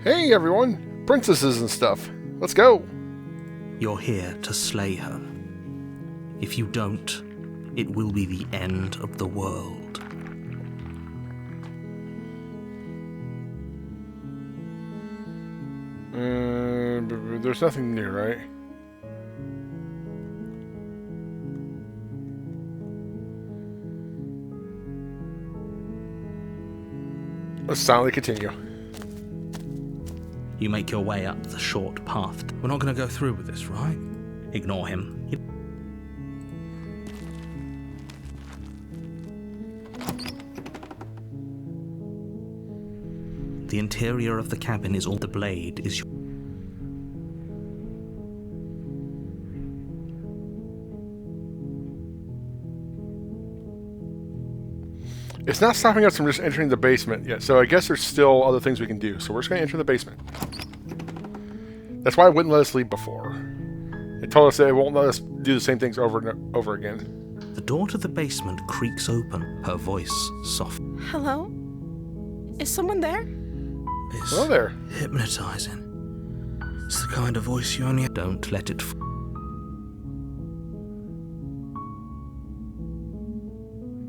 Hey everyone! Princesses and stuff. Let's go! You're here to slay her. If you don't, it will be the end of the world. There's nothing new, right? Let's silently continue. You make your way up the short path. We're not going to go through with this, right? Ignore him. The interior of the cabin is all the blade is your... It's not stopping us from just entering the basement yet, so I guess there's still other things we can do. So we're just going to enter the basement. That's why it wouldn't let us leave before. It told us that it won't let us do the same things over and over again. The door to the basement creaks open, her voice soft. Hello? Is someone there? It's Hello there. hypnotizing. It's the kind of voice you only... Don't let it...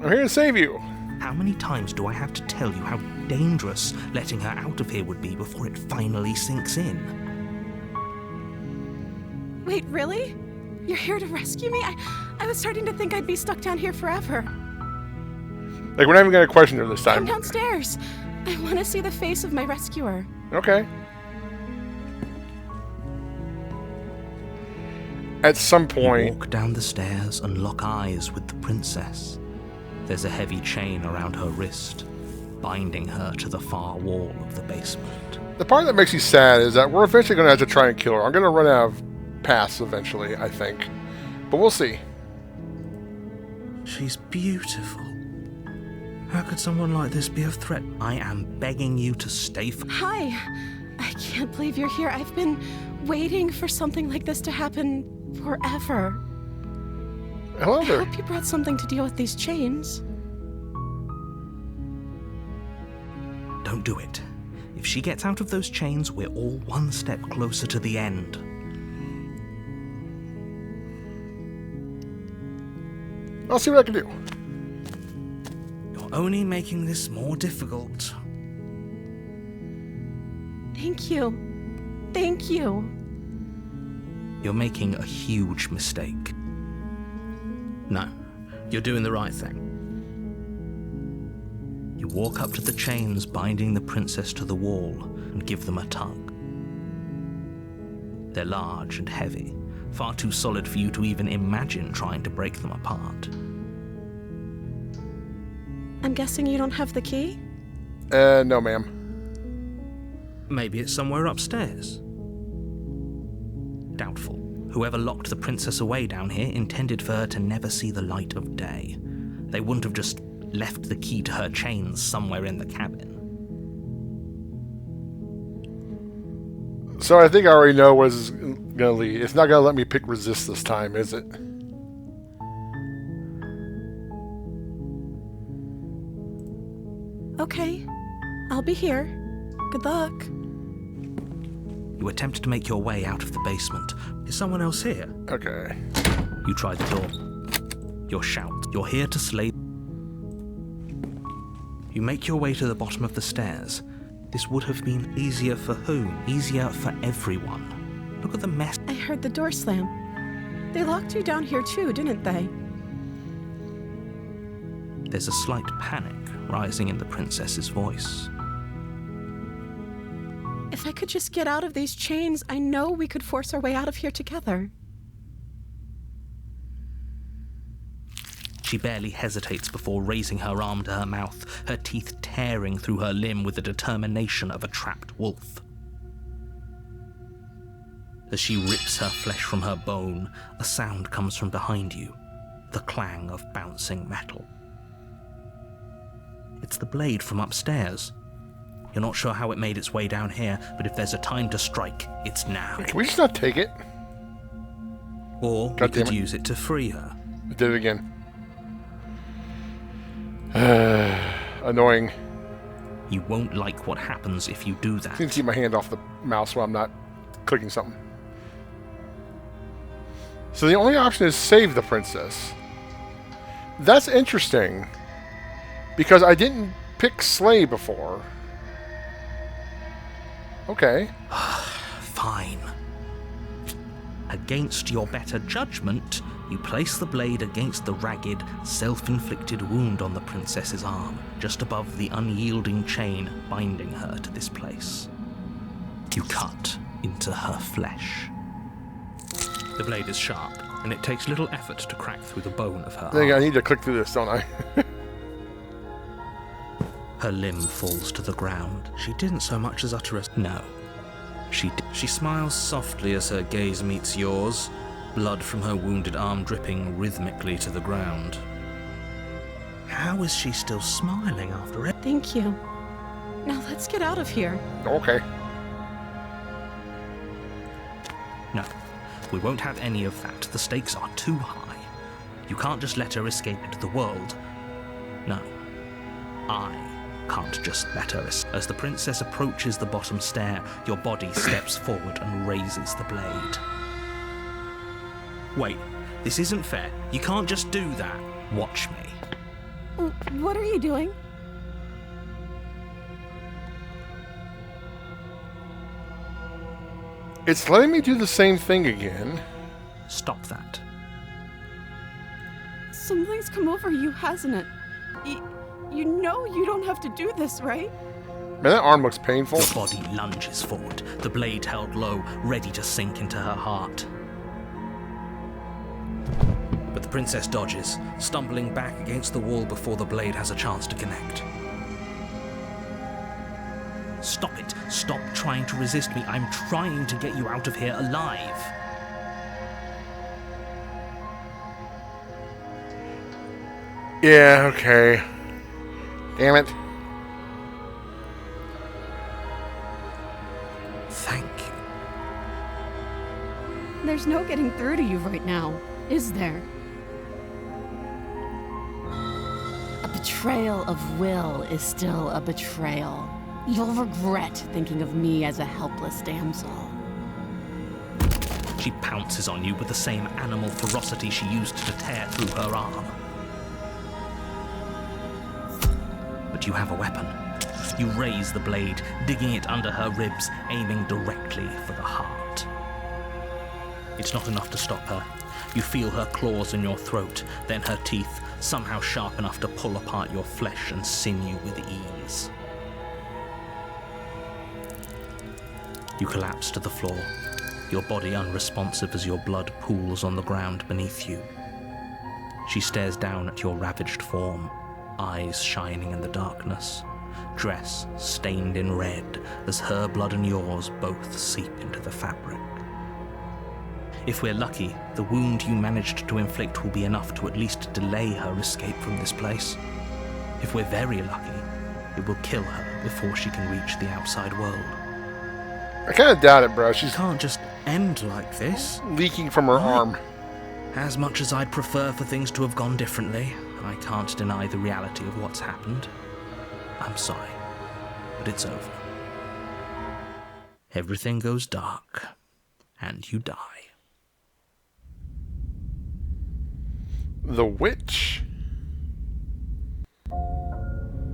I'm here to save you. How many times do I have to tell you how dangerous letting her out of here would be before it finally sinks in? Wait, really? You're here to rescue me? I was starting to think I'd be stuck down here forever. Like, we're not even going to question her this Come time. downstairs. I want to see the face of my rescuer. Okay. At some You point... walk down the stairs and lock eyes with the princess. There's a heavy chain around her wrist, binding her to the far wall of the basement. The part that makes me sad is that we're eventually going to have to try and kill her. I'm going to run out of paths eventually, I think. But we'll see. She's beautiful. How could someone like this be a threat? I am begging you to stay for... Hi. I can't believe you're here. I've been waiting for something like this to happen forever. Hello I there. hope you brought something to deal with these chains. Don't do it. If she gets out of those chains, we're all one step closer to the end. I'll see what I can do. You're only making this more difficult. Thank you. Thank you. You're making a huge mistake. No, you're doing the right thing. You walk up to the chains binding the princess to the wall and give them a tug. They're large and heavy, far too solid for you to even imagine trying to break them apart. I'm guessing you don't have the key? No, ma'am. Maybe it's somewhere upstairs. Doubtful. Whoever locked the princess away down here intended for her to never see the light of day. They wouldn't have just left the key to her chains somewhere in the cabin. So I think I already know where this is going to lead. It's not going to let me pick resist this time, is it? Okay. I'll be here. Good luck. You attempt to make your way out of the basement. Is someone else here? Okay. You try the door. You shout. You're here to slay... You make your way to the bottom of the stairs. This would have been easier for whom? Easier for everyone. Look at the mess. I heard the door slam. They locked you down here too, didn't they? There's a slight panic rising in the princess's voice. If I could just get out of these chains, I know we could force our way out of here together. She barely hesitates before raising her arm to her mouth, her teeth tearing through her limb with the determination of a trapped wolf. As she rips her flesh from her bone, a sound comes from behind you, the clang of bouncing metal. It's the blade from upstairs. You're not sure how it made its way down here, but if there's a time to strike, it's now. Can we just not take it? Or we could use it to free her. I did it again. Annoying. You won't like what happens if you do I need to that. keep my hand off the mouse while I'm not clicking something. So the only option is save the princess. That's interesting. Because I didn't pick slay before. Okay. Fine. Against your better judgment, you place the blade against the ragged, self-inflicted wound on the princess's arm, just above the unyielding chain binding her to this place. You cut into her flesh. The blade is sharp, and it takes little effort to crack through the bone of her I think I arm. need to click through this, don't I? Her limb falls to the ground. She didn't so much as utter a... No. She smiles softly as her gaze meets yours, blood from her wounded arm dripping rhythmically to the ground. How is she still smiling after it? Thank you. Now let's get out of here. Okay. No, we won't have any of that. The stakes are too high. You can't just let her escape into the world. No, I can't just let her escape. As the princess approaches the bottom stair, your body steps forward and raises the blade. Wait, this isn't fair. You can't just do that. Watch me. What are you doing? It's letting me do the same thing again. Stop that. Something's come over you, hasn't it? You know you don't have to do this, right? Man, that arm looks painful. Your body lunges forward, the blade held low, ready to sink into her heart. But the princess dodges, stumbling back against the wall before the blade has a chance to connect. Stop it. Stop trying to resist me. I'm trying to get you out of here alive. Yeah, okay. Damn it. Thank you. There's no getting through to you right now, is there? A betrayal of will is still a betrayal. You'll regret thinking of me as a helpless damsel. She pounces on you with the same animal ferocity she used to tear through her arm. But you have a weapon. You raise the blade, digging it under her ribs, aiming directly for the heart. It's not enough to stop her. You feel her claws in your throat, then her teeth, somehow sharp enough to pull apart your flesh and sinew with ease. You collapse to the floor, your body unresponsive as your blood pools on the ground beneath you. She stares down at your ravaged form, eyes shining in the darkness, dress stained in red as her blood and yours both seep into the fabric. If we're lucky, the wound you managed to inflict will be enough to at least delay her escape from this place. If we're very lucky, it will kill her before she can reach the outside world. I kind of doubt it, bro. She's Can't just end like this. leaking from her arm. As much as I'd prefer for things to have gone differently, I can't deny the reality of what's happened. I'm sorry, but it's over. Everything goes dark, and you die. The witch.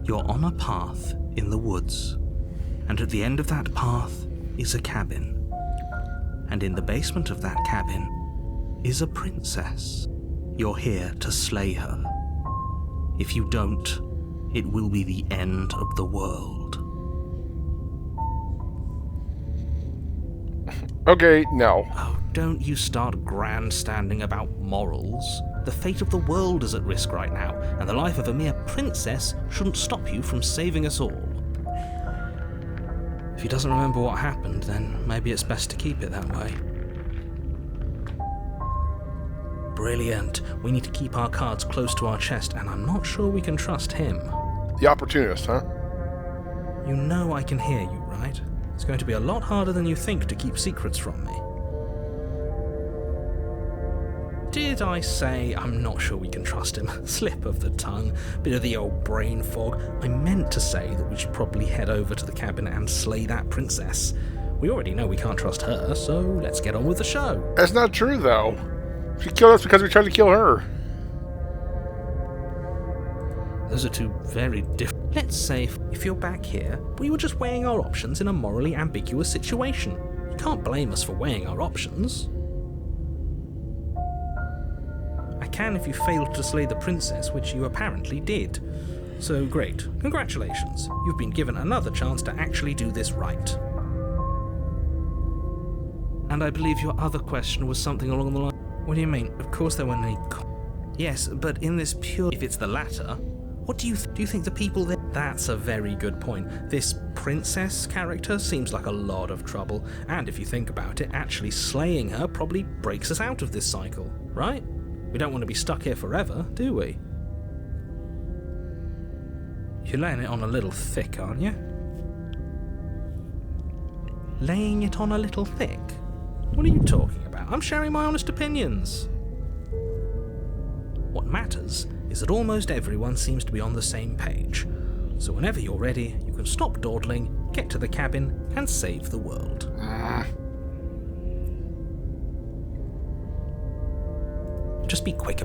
You're on a path in the woods, and at the end of that path is a cabin. And in the basement of that cabin is a princess. You're here to slay her. If you don't, it will be the end of the world. Okay, no. Oh, don't you start grandstanding about morals. The fate of the world is at risk right now, and the life of a mere princess shouldn't stop you from saving us all. If he doesn't remember what happened, then maybe it's best to keep it that way. Brilliant. We need to keep our cards close to our chest, and I'm not sure we can trust him. The opportunist, huh? You know I can hear you, right? It's going to be a lot harder than you think to keep secrets from me. Did I say I'm not sure we can trust him? Slip of the tongue, bit of the old brain fog. I meant to say that we should probably head over to the cabin and slay that princess. We already know we can't trust her, so let's get on with the show. That's not true, though. She killed us because we tried to kill her. Those are two very different... Let's say if you're back here, we were just weighing our options in a morally ambiguous situation. You can't blame us for weighing our options. I can if you failed to slay the princess, which you apparently did. So great. Congratulations. You've been given another chance to actually do this right. And I believe your other question was something along the line... What do you mean? Of course there weren't any... Yes, but in this pure... If it's the latter, what do you think the people there... That's a very good point. This princess character seems like a lot of trouble, and if you think about it, actually slaying her probably breaks us out of this cycle, right? We don't want to be stuck here forever, do we? You're laying it on a little thick, aren't you? Laying it on a little thick? What are you talking about? I'm sharing my honest opinions. What matters is that almost everyone seems to be on the same page. So whenever you're ready, you can stop dawdling, get to the cabin, and save the world. Just be quick.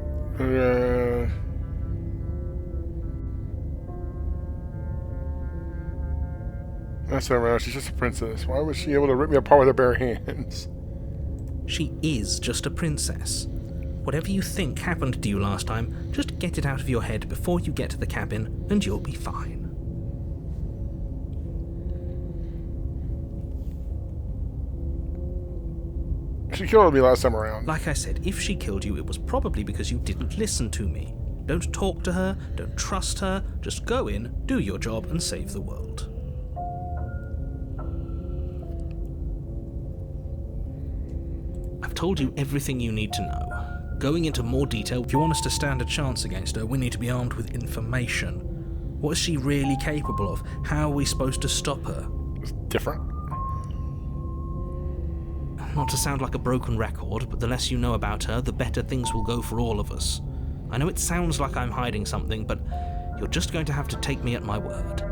That's all right. She's just a princess. Why was she able to rip me apart with her bare hands? She is just a princess. Whatever you think happened to you last time, just get it out of your head before you get to the cabin, and you'll be fine. She killed me last time around. Like I said, if she killed you, it was probably because you didn't listen to me. Don't talk to her, don't trust her, just go in, do your job, and save the world. I've told you everything you need to know. Going into more detail, if you want us to stand a chance against her, we need to be armed with information. What is she really capable of? How are we supposed to stop her? It's different. Not to sound like a broken record, but the less you know about her, the better things will go for all of us. I know it sounds like I'm hiding something, but you're just going to have to take me at my word.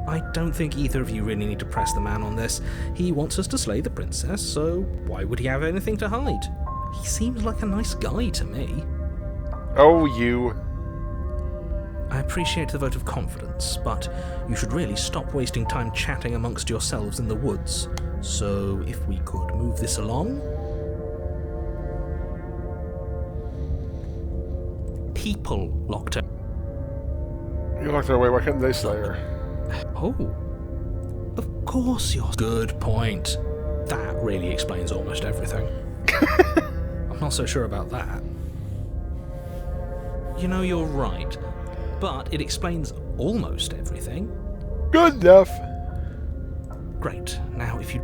I don't think either of you really need to press the man on this. He wants us to slay the princess, so why would he have anything to hide? He seems like a nice guy to me. Oh, you. I appreciate the vote of confidence, but you should really stop wasting time chatting amongst yourselves in the woods. So, if we could move this along... People locked her. You locked her away. Why couldn't they slay her? Oh. Of course you're... Good point. That really explains almost everything. I'm not so sure about that. You know, you're right. But it explains almost everything. Good enough. Great. Now, if you...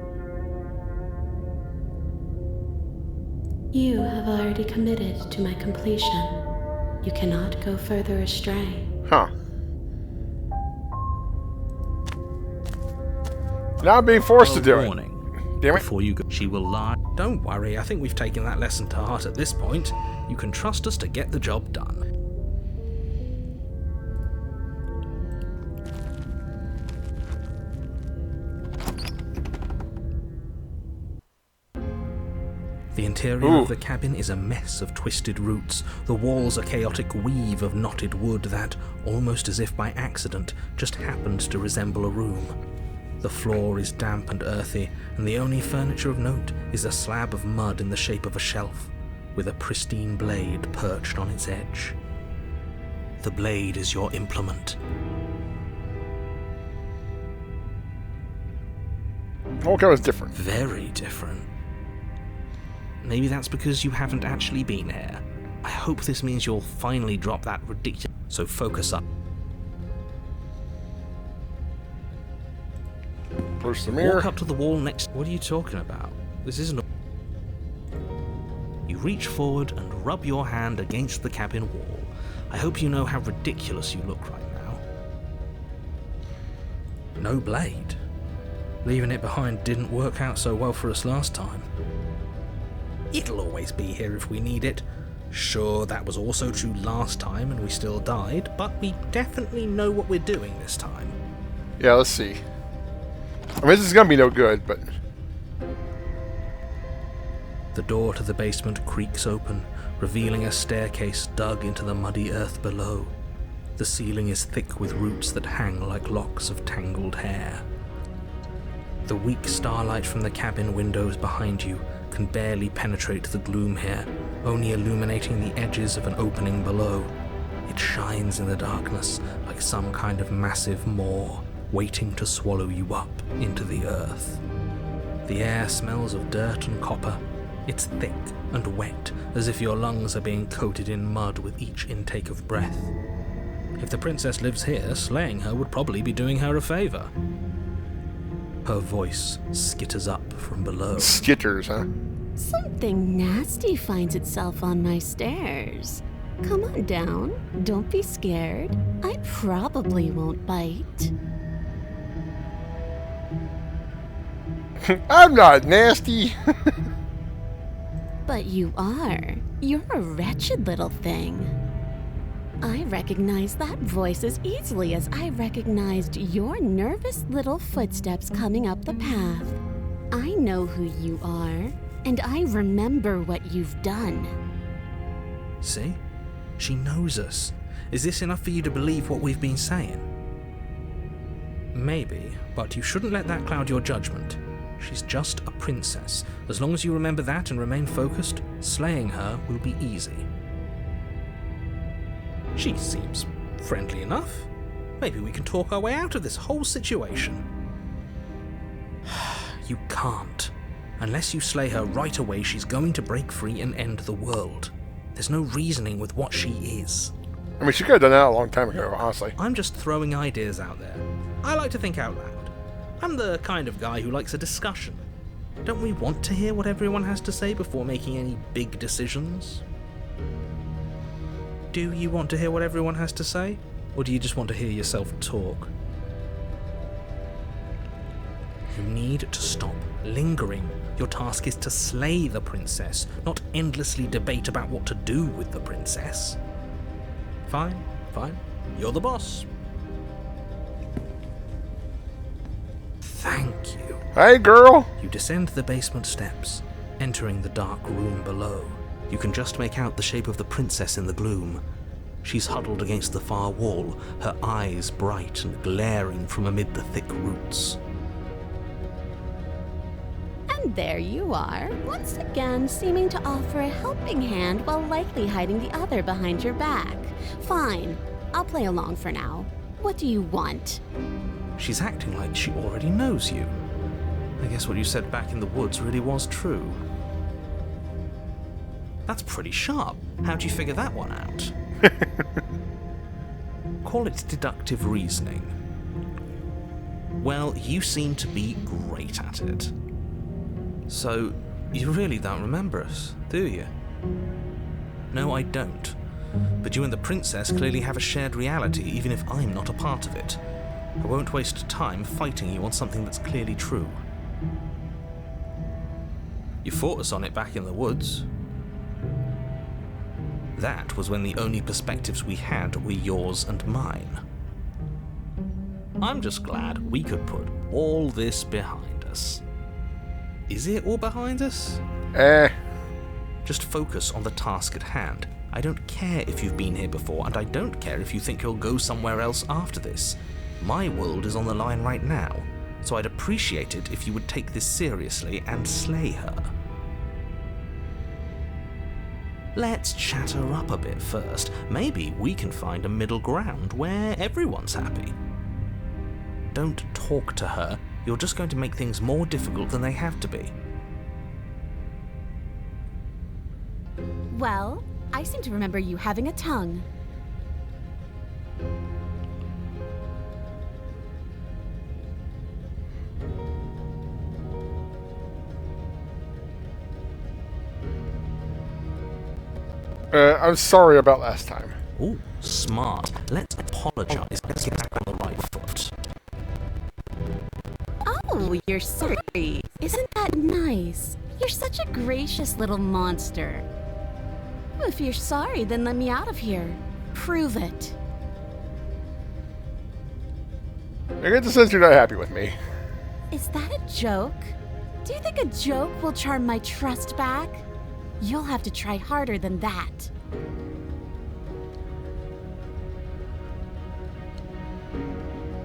You have already committed to my completion. You cannot go further astray. Huh. Now I'm being forced to do it. Damn it. Before you go, she will lie. Don't worry, I think we've taken that lesson to heart at this point. You can trust us to get the job done. The interior of the cabin is a mess of twisted roots. The walls a chaotic weave of knotted wood that, almost as if by accident, just happened to resemble a room. The floor is damp and earthy, and the only furniture of note is a slab of mud in the shape of a shelf, with a pristine blade perched on its edge. The blade is your implement. Whole kind was different. Very different. Maybe that's because you haven't actually been here. I hope this means you'll finally drop that ridiculous... So focus up. Push the mirror. Walk up to the wall next... What are you talking about? This isn't a... You reach forward and rub your hand against the cabin wall. I hope you know how ridiculous you look right now. No blade. Leaving it behind didn't work out so well for us last time. It'll always be here if we need it. Sure, that was also true last time and we still died, but we definitely know what we're doing this time. Yeah, let's see. I mean, this is gonna be no good, but... The door to the basement creaks open, revealing a staircase dug into the muddy earth below. The ceiling is thick with roots that hang like locks of tangled hair. The weak starlight from the cabin windows behind you can barely penetrate the gloom here, only illuminating the edges of an opening below. It shines in the darkness like some kind of massive maw, waiting to swallow you up into the earth. The air smells of dirt and copper. It's thick and wet, as if your lungs are being coated in mud with each intake of breath. If the princess lives here, slaying her would probably be doing her a favor. Her voice skitters up from below. Skitters, huh? Something nasty finds itself on my stairs. Come on down. Don't be scared. I probably won't bite. I'm not nasty. But you are. You're a wretched little thing. I recognize that voice as easily as I recognized your nervous little footsteps coming up the path. I know who you are, and I remember what you've done. See? She knows us. Is this enough for you to believe what we've been saying? Maybe, but you shouldn't let that cloud your judgment. She's just a princess. As long as you remember that and remain focused, slaying her will be easy. She seems friendly enough. Maybe we can talk our way out of this whole situation. You can't. Unless you slay her right away, she's going to break free and end the world. There's no reasoning with what she is. I mean, she could have done that a long time ago, honestly. I'm just throwing ideas out there. I like to think out loud. I'm the kind of guy who likes a discussion. Don't we want to hear what everyone has to say before making any big decisions? Do you want to hear what everyone has to say? Or do you just want to hear yourself talk? You need to stop lingering. Your task is to slay the princess, not endlessly debate about what to do with the princess. Fine, fine. You're the boss. Thank you. Hey, girl! You descend the basement steps, entering the dark room below. You can just make out the shape of the princess in the gloom. She's huddled against the far wall, her eyes bright and glaring from amid the thick roots. And there you are, once again seeming to offer a helping hand while likely hiding the other behind your back. Fine, I'll play along for now. What do you want? She's acting like she already knows you. I guess what you said back in the woods really was true. That's pretty sharp. How'd you figure that one out? Call it deductive reasoning. Well, you seem to be great at it. So, you really don't remember us, do you? No, I don't. But you and the princess clearly have a shared reality, even if I'm not a part of it. I won't waste time fighting you on something that's clearly true. You fought us on it back in the woods. That was when the only perspectives we had were yours and mine. I'm just glad we could put all this behind us. Is it all behind us? Just focus on the task at hand. I don't care if you've been here before, and I don't care if you think you'll go somewhere else after this. My world is on the line right now, so I'd appreciate it if you would take this seriously and slay her. Let's chat her up a bit first. Maybe we can find a middle ground where everyone's happy. Don't talk to her. You're just going to make things more difficult than they have to be. Well, I seem to remember you having a tongue. I'm sorry about last time. Ooh, smart. Let's apologize. Let's get back on the right foot. Oh, Oh, you're sorry. Isn't that nice? You're such a gracious little monster. If you're sorry, then let me out of here. Prove it. I get the sense you're not happy with me. Is that a joke? Do you think a joke will charm my trust back? You'll have to try harder than that.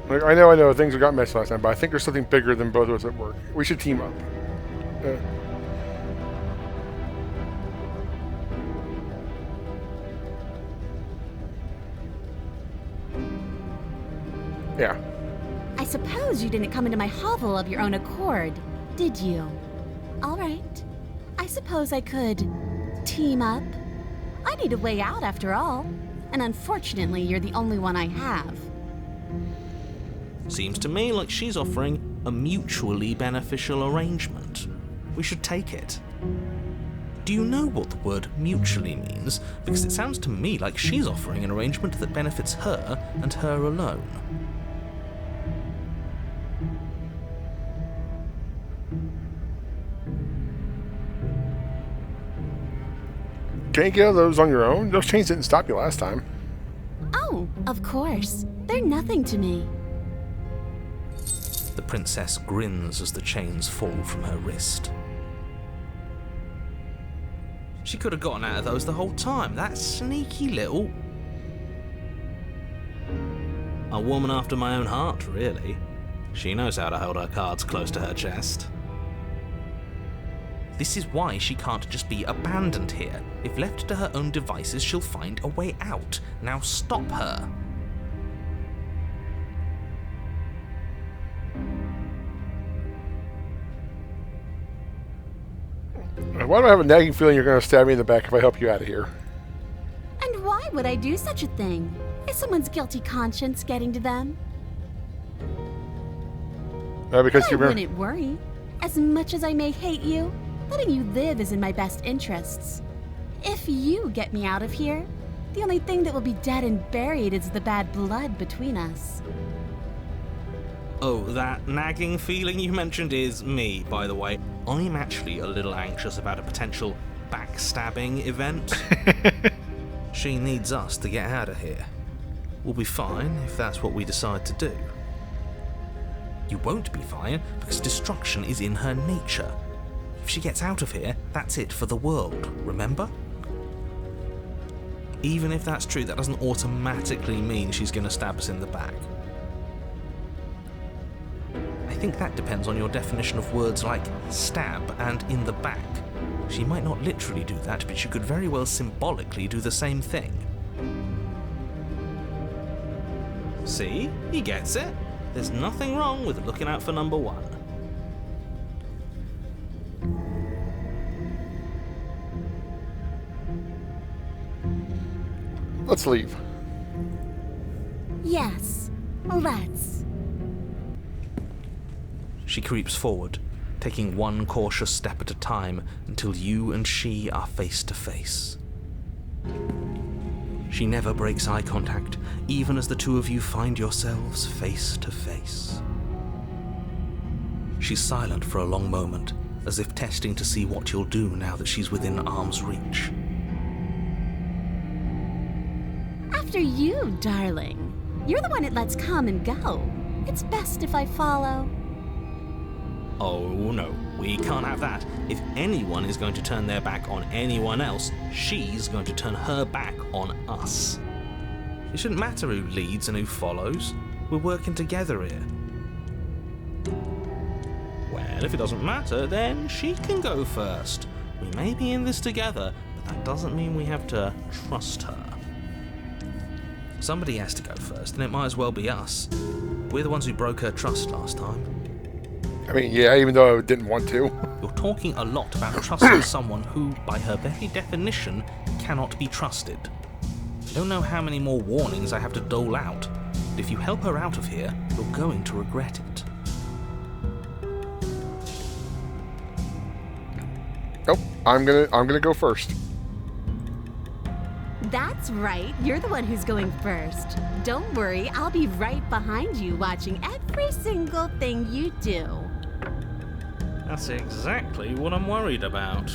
Like, I know, things got messed last time, but I think there's something bigger than both of us at work. We should team up. Yeah. I suppose you didn't come into my hovel of your own accord, did you? All right. I suppose I could team up. I need a way out after all. And unfortunately, you're the only one I have. Seems to me like she's offering a mutually beneficial arrangement. We should take it. Do you know what the word mutually means? Because it sounds to me like she's offering an arrangement that benefits her and her alone. Can't get out of those on your own? Those chains didn't stop you last time. Oh, of course. They're nothing to me. The princess grins as the chains fall from her wrist. She could have gotten out of those the whole time. That sneaky little... A woman after my own heart, really. She knows how to hold her cards close to her chest. This is why she can't just be abandoned here. If left to her own devices, she'll find a way out. Now stop her. Why do I have a nagging feeling you're going to stab me in the back if I help you out of here? And why would I do such a thing? Is someone's guilty conscience getting to them? Because I you remember... wouldn't worry. As much as I may hate you, letting you live is in my best interests. If you get me out of here, the only thing that will be dead and buried is the bad blood between us. Oh, that nagging feeling you mentioned is me, by the way. I'm actually a little anxious about a potential backstabbing event. She needs us to get out of here. We'll be fine if that's what we decide to do. You won't be fine because destruction is in her nature. If she gets out of here, that's it for the world, remember? Even if that's true, that doesn't automatically mean she's going to stab us in the back. I think that depends on your definition of words like stab and in the back. She might not literally do that, but she could very well symbolically do the same thing. See? He gets it. There's nothing wrong with looking out for number one. Let's leave. Yes, let's. She creeps forward, taking one cautious step at a time until you and she are face to face. She never breaks eye contact, even as the two of you find yourselves face to face. She's silent for a long moment, as if testing to see what you'll do now that she's within arm's reach. After you, darling. You're the one it lets come and go. It's best if I follow. Oh no, we can't have that. If anyone is going to turn their back on anyone else, she's going to turn her back on us. It shouldn't matter who leads and who follows. We're working together here. Well, if it doesn't matter, then she can go first. We may be in this together, but that doesn't mean we have to trust her. Somebody has to go first, and it might as well be us. We're the ones who broke her trust last time. I mean, yeah, even though I didn't want to. You're talking a lot about trusting someone who, by her very definition, cannot be trusted. I don't know how many more warnings I have to dole out, but if you help her out of here, you're going to regret it. Nope, I'm gonna go first. That's right, you're the one who's going first. Don't worry, I'll be right behind you watching every single thing you do. That's exactly what I'm worried about.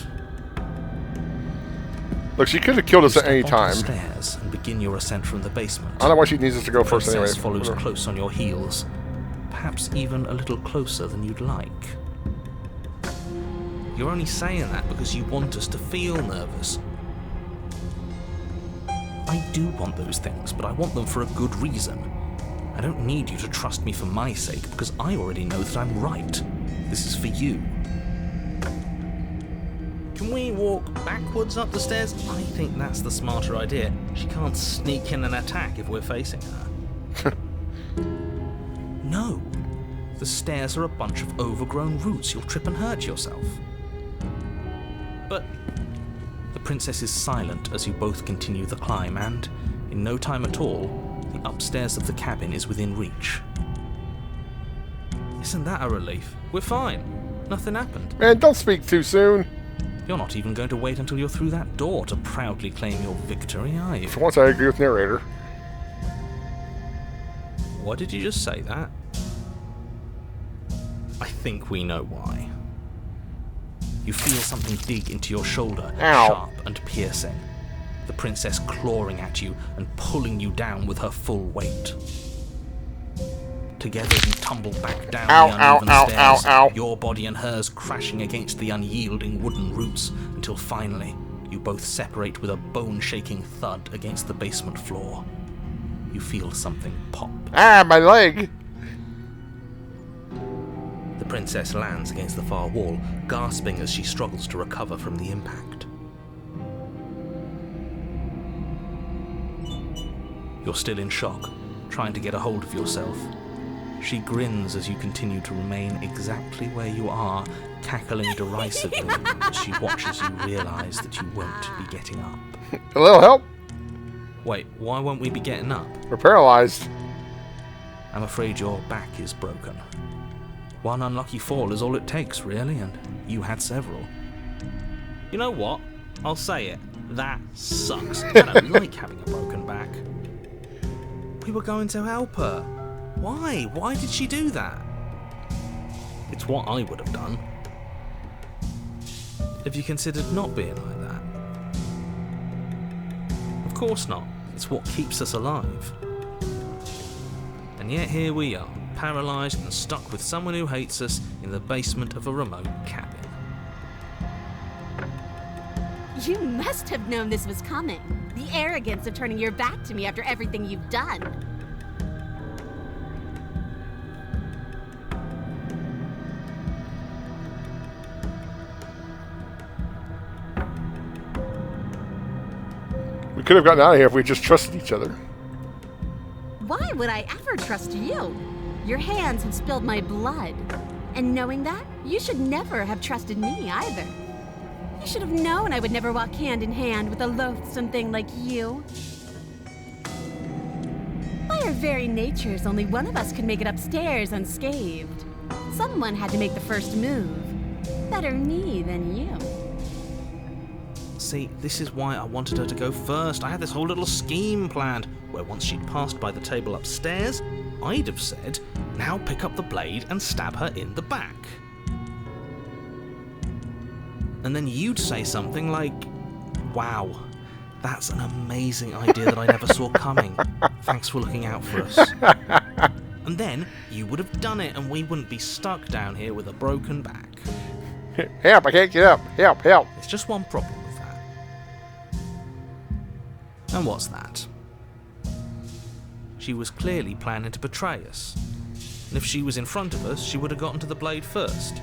Look, she could have killed us at any Step onto time. the stairs and begin your ascent from the basement. I don't know why she needs us to go first anyway. Princess follows Whatever. close on your heels, perhaps even a little closer than you'd like. You're only saying that because you want us to feel nervous. I do want those things, but I want them for a good reason. I don't need you to trust me for my sake, because I already know that I'm right. This is for you. Can we walk backwards up the stairs? I think that's the smarter idea. She can't sneak in and attack if we're facing her. No. The stairs are a bunch of overgrown roots. You'll trip and hurt yourself. But the princess is silent as you both continue the climb, and in no time at all, the upstairs of the cabin is within reach. Isn't that a relief? We're fine. Nothing happened. Man, don't speak too soon. You're not even going to wait until you're through that door to proudly claim your victory, are you? For once, I agree with narrator. Why did you just say that? I think we know why. You feel something dig into your shoulder, Ow. sharp and piercing. The princess clawing at you and pulling you down with her full weight. Together you tumble back down Ow, the ow, uneven ow, stairs, ow, ow. your body and hers crashing against the unyielding wooden roots, until finally you both separate with a bone-shaking thud against the basement floor. You feel something pop. Ah, my leg! The princess lands against the far wall, gasping as she struggles to recover from the impact. You're still in shock, trying to get a hold of yourself. She grins as you continue to remain exactly where you are, cackling derisively as she watches you realise that you won't be getting up. A little help? Wait, why won't we be getting up? We're paralyzed. I'm afraid your back is broken. One unlucky fall is all it takes, really, and you had several. You know what? I'll say it. That sucks. I don't like having a broken back. We were going to help her. Why? Why did she do that? It's what I would have done. Have you considered not being like that? Of course not. It's what keeps us alive. And yet here we are, paralysed and stuck with someone who hates us in the basement of a remote cabin. You must have known this was coming. The arrogance of turning your back to me after everything you've done. We could have gotten out of here if we just trusted each other. Why would I ever trust you? Your hands have spilled my blood. And knowing that, you should never have trusted me either. You should have known I would never walk hand in hand with a loathsome thing like you. By our very natures, only one of us could make it upstairs unscathed. Someone had to make the first move. Better me than you. See, this is why I wanted her to go first. I had this whole little scheme planned, where once she'd passed by the table upstairs, I'd have said, now pick up the blade and stab her in the back. And then you'd say something like, wow, that's an amazing idea that I never saw coming. Thanks for looking out for us. And then you would have done it and we wouldn't be stuck down here with a broken back. Help, I can't get up. Help, help. It's just one problem with that. And what's that? She was clearly planning to betray us. And if she was in front of us, she would have gotten to the blade first.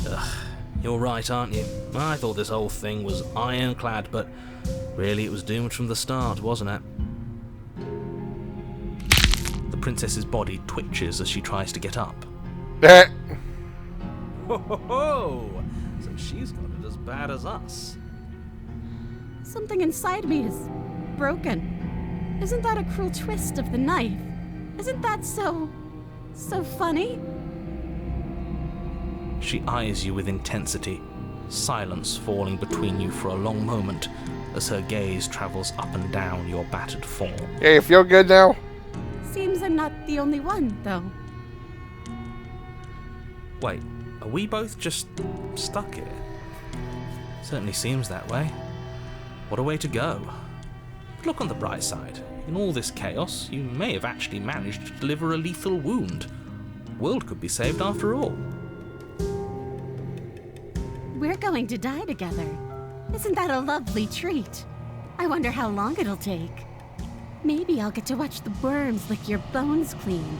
Ugh, you're right, aren't you? I thought this whole thing was ironclad, but really it was doomed from the start, wasn't it? The princess's body twitches as she tries to get up. Ho ho ho! So she's got it as bad as us. Something inside me is broken. Isn't that a cruel twist of the knife? Isn't that so funny? She eyes you with intensity, silence falling between you for a long moment as her gaze travels up and down your battered form. Hey, you feel good now? Seems I'm not the only one, though. Wait, are we both just stuck here? Certainly seems that way. What a way to go. But look on the bright side. In all this chaos, you may have actually managed to deliver a lethal wound. The world could be saved after all. We're going to die together. Isn't that a lovely treat? I wonder how long it'll take. Maybe I'll get to watch the worms lick your bones clean.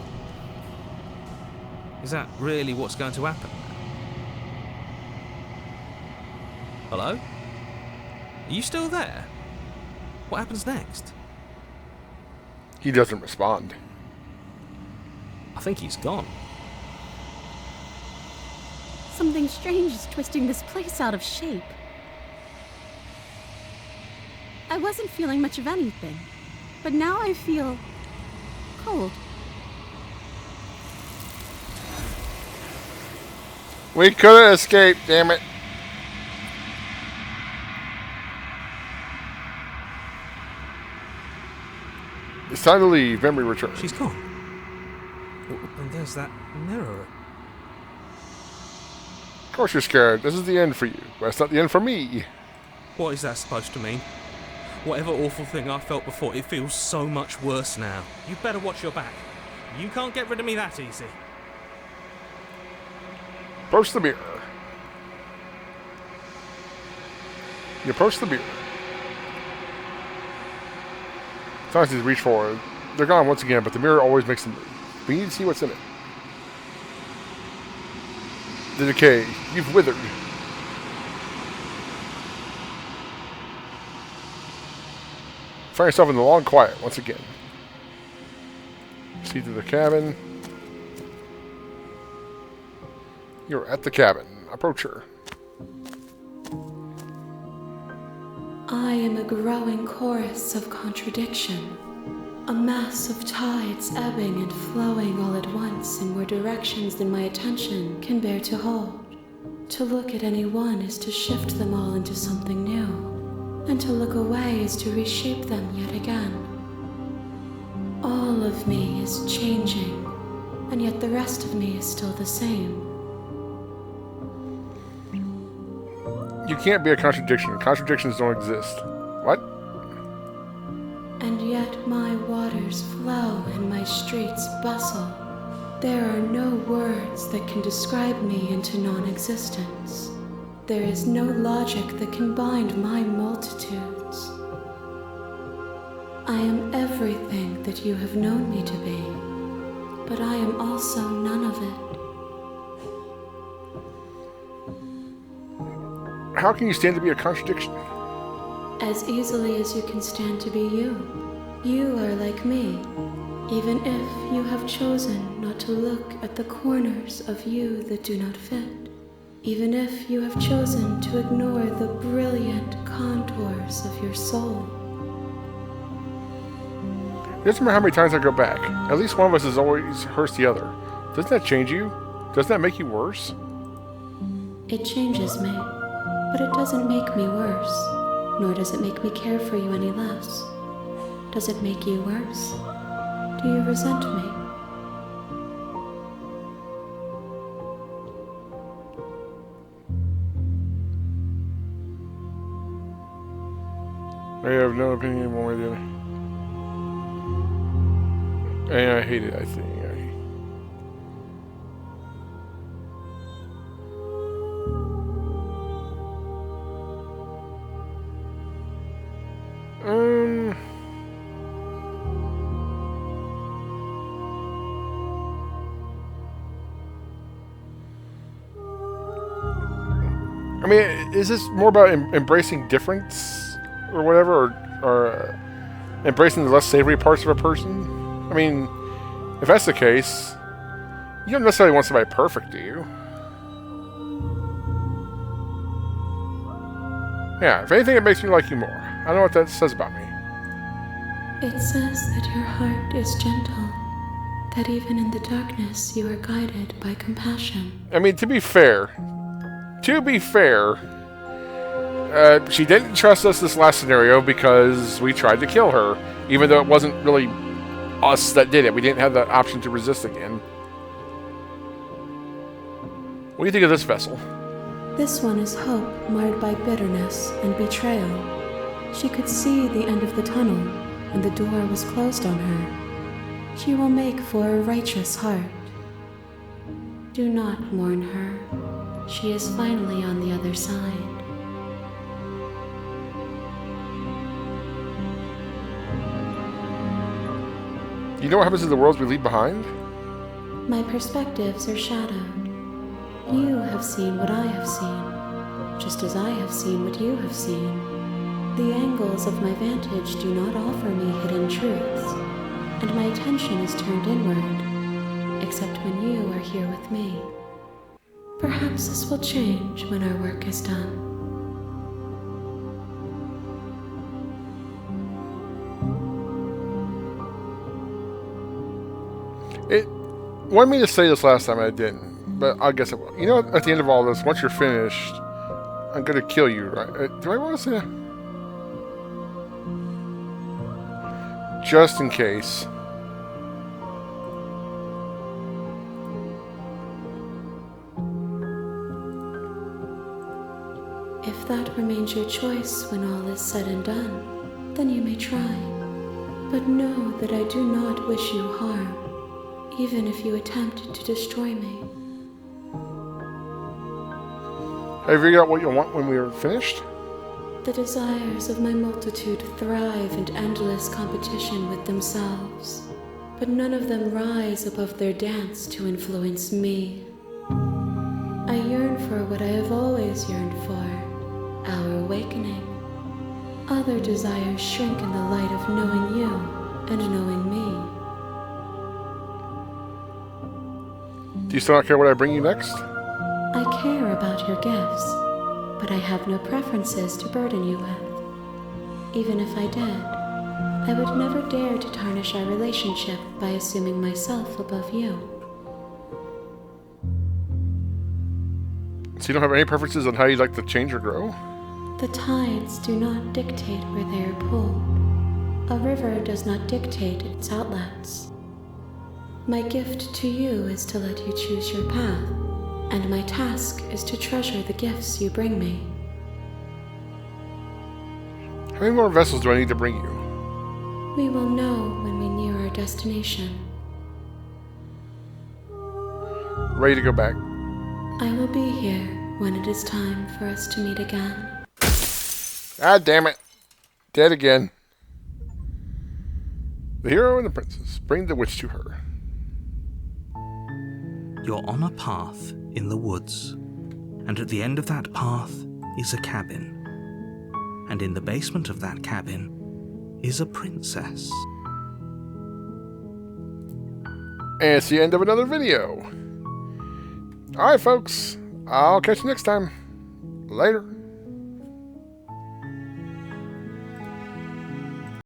Is that really what's going to happen? Hello? Are you still there? What happens next? He doesn't respond. I think he's gone. Something strange is twisting this place out of shape. I wasn't feeling much of anything, but now I feel cold. We could have escaped, damn it. It's time to leave. Memory return. She's gone. And there's that mirror. Of course you're scared. This is the end for you. But it's not the end for me. What is that supposed to mean? Whatever awful thing I felt before, it feels so much worse now. You better watch your back. You can't get rid of me that easy. Approach the mirror. You approach the mirror. Sometimes you reach forward. They're gone once again, but the mirror always makes them move. We need to see what's in it. The decay. You've withered. Find yourself in the long quiet once again. See through the cabin. You're at the cabin. Approach her. I am a growing chorus of contradiction, a mass of tides ebbing and flowing all at once in more directions than my attention can bear to hold. To look at any one is to shift them all into something new, and to look away is to reshape them yet again. All of me is changing, and yet the rest of me is still the same. You can't be a contradiction. Contradictions don't exist. What? And yet my waters flow and my streets bustle. There are no words that can describe me into non-existence. There is no logic that can bind my multitudes. I am everything that you have known me to be, but I am also none of it. How can you stand to be a contradiction? As easily as you can stand to be you. You are like me, even if you have chosen not to look at the corners of you that do not fit. Even if you have chosen to ignore the brilliant contours of your soul. It doesn't matter how many times I go back. At least one of us has always hurts the other. Doesn't that change you? Doesn't that make you worse? It changes me, but it doesn't make me worse, nor does it make me care for you any less. Does it make you worse? Do you resent me? I have no opinion one way or the other. And I hate it, I think. I mean, is this more about embracing difference or whatever, or embracing the less savory parts of a person? I mean, if that's the case, you don't necessarily want somebody perfect, do you? Yeah, if anything, it makes me like you more. I don't know what that says about me. It says that your heart is gentle, that even in the darkness you are guided by compassion. I mean, to be fair, she didn't trust us this last scenario because we tried to kill her, even though it wasn't really us that did it. We didn't have that option to resist again. What do you think of this vessel? This one is hope marred by bitterness and betrayal. She could see the end of the tunnel, and the door was closed on her. She will make for a righteous heart. Do not mourn her. She is finally on the other side. You know what happens to the worlds we leave behind? My perspectives are shadowed. You have seen what I have seen, just as I have seen what you have seen. The angles of my vantage do not offer me hidden truths, and my attention is turned inward, except when you are here with me. Perhaps this will change when our work is done. It wanted me to say this last time, and I didn't. But I guess I will. You know, at the end of all this, once you're finished, I'm gonna kill you, right? Do I want to say that? Just in case. If that remains your choice when all is said and done, then you may try. But know that I do not wish you harm, even if you attempt to destroy me. Have you figured out what you want when we are finished? The desires of my multitude thrive in endless competition with themselves, but none of them rise above their dance to influence me. I yearn for what I have always yearned for, our awakening. Other desires shrink in the light of knowing you and knowing me. Do you still not care what I bring you next? I care about your gifts, but I have no preferences to burden you with. Even if I did, I would never dare to tarnish our relationship by assuming myself above you. So you don't have any preferences on how you'd like to change or grow? The tides do not dictate where they are pulled. A river does not dictate its outlets. My gift to you is to let you choose your path, and my task is to treasure the gifts you bring me. How many more vessels do I need to bring you? We will know when we near our destination. Ready to go back. I will be here when it is time for us to meet again. Ah, damn it. Dead again. The hero and the princess. Bring the witch to her. You're on a path in the woods, and at the end of that path is a cabin. And in the basement of that cabin is a princess. And it's the end of another video. Alright, folks. I'll catch you next time. Later.